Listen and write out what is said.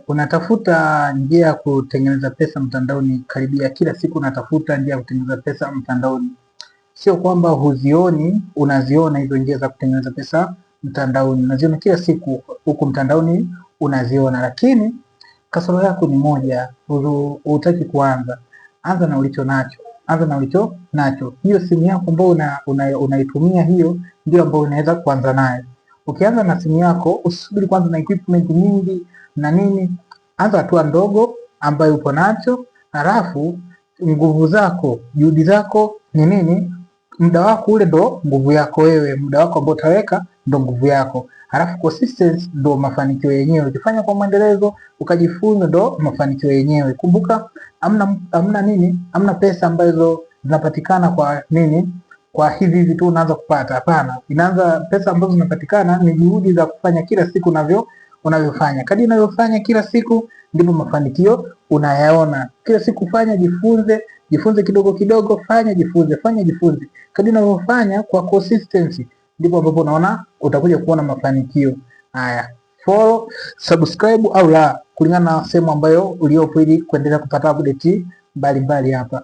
Unatafuta njia ya kutengeneza pesa mtandaoni, karibia kila siku unatafuta njia ya kutengeneza pesa mtandaoni. Sio kwamba huzioni, unaziona hizo njia za kutengeneza pesa mtandaoni, unaziona kila siku huko mtandaoni unaziona, lakini kasoro yako ni moja, hutaki kuanza. Anza na ulicho nacho, anza na ulicho nacho. Hiyo simu yako ambayo unaitumia hiyo ndio ambayo unaweza kuanza nayo. Ukianza na simu yako, usubiri kwanza na equipment nyingi na nini. Anza hatua ndogo ambayo upo nacho, halafu nguvu zako, juhudi zako ni nini? Muda wako ule ndo nguvu yako wewe, muda wako ambao utaweka ndo nguvu yako. Halafu consistency ndo mafanikio yenyewe. Ukifanya kwa mwendelezo, ukajifunza, ndo mafanikio yenyewe. Kumbuka hamna pesa ambazo zinapatikana kwa nini? Kwa hivi tu unaanza kupata. Hapana, inaanza pesa ambazo zinapatikana ni juhudi za kufanya kila siku unavyofanya. Kadri unavyofanya kila siku ndipo mafanikio unayaona. Kila siku fanya, jifunze kidogo kidogo, fanya jifunze. Kadri unavyofanya kwa consistency ndipo ambapo unaona utakuja kuona mafanikio. Haya, follow, subscribe au la kulingana na sehemu ambayo uliopo ili kuendelea kupata update mbalimbali hapa.